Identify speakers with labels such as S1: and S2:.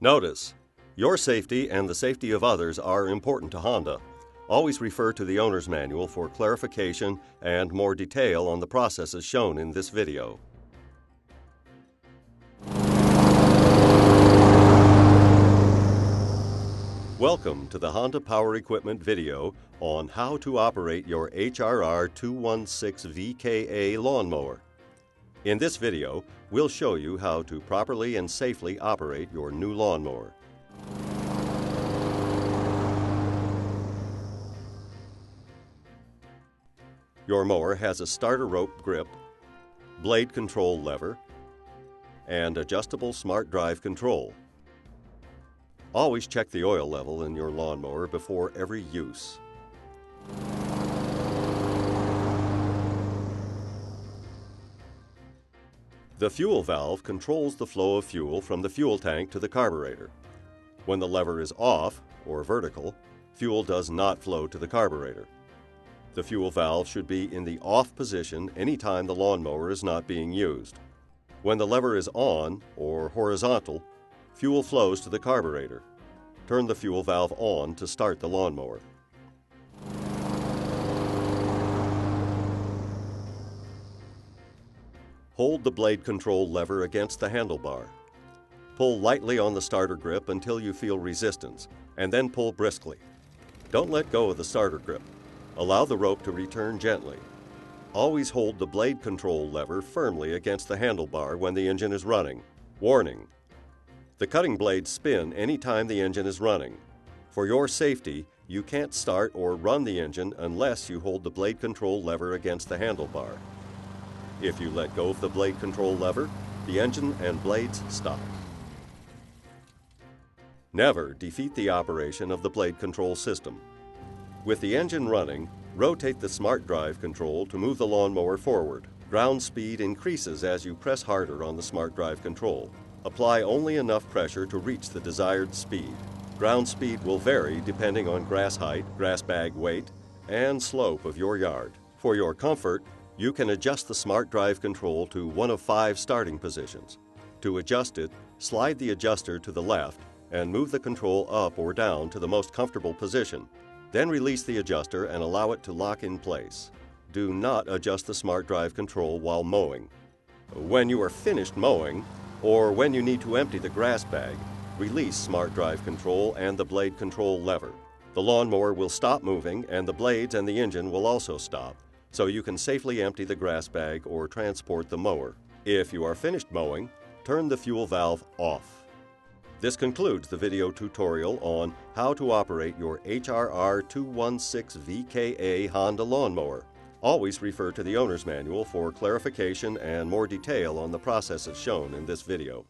S1: Notice, your safety and the safety of others are important to Honda. Always refer to the owner's manual for clarification and more detail on the processes shown in this video. Welcome to the Honda Power Equipment video on how to operate your HRR216VKA lawnmower. In this video, we'll show you how to properly and safely operate your new lawnmower. Your mower has a starter rope grip, blade control lever, and adjustable smart drive control. Always check the oil level in your lawnmower before every use. The fuel valve controls the flow of fuel from the fuel tank to the carburetor. When the lever is off, or vertical, fuel does not flow to the carburetor. The fuel valve should be in the off position anytime the lawnmower is not being used. When the lever is on, or horizontal, fuel flows to the carburetor. Turn the fuel valve on to start the lawnmower. Hold the blade control lever against the handlebar. Pull lightly on the starter grip until you feel resistance, and then pull briskly. Don't let go of the starter grip. Allow the rope to return gently. Always hold the blade control lever firmly against the handlebar when the engine is running. Warning: the cutting blades spin anytime the engine is running. For your safety, you can't start or run the engine unless you hold the blade control lever against the handlebar. If you let go of the blade control lever, the engine and blades stop. Never defeat the operation of the blade control system. With the engine running, rotate the smart drive control to move the lawnmower forward. Ground speed increases as you press harder on the smart drive control. Apply only enough pressure to reach the desired speed. Ground speed will vary depending on grass height, grass bag weight, and slope of your yard. For your comfort, you can adjust the smart drive control to one of 5 starting positions. To adjust it, slide the adjuster to the left and move the control up or down to the most comfortable position. Then release the adjuster and allow it to lock in place. Do not adjust the smart drive control while mowing. When you are finished mowing, or when you need to empty the grass bag, release smart drive control and the blade control lever. The lawnmower will stop moving and the blades and the engine will also stop, so you can safely empty the grass bag or transport the mower. If you are finished mowing, turn the fuel valve off. This concludes the video tutorial on how to operate your HRR216VKA Honda lawnmower. Always refer to the owner's manual for clarification and more detail on the processes shown in this video.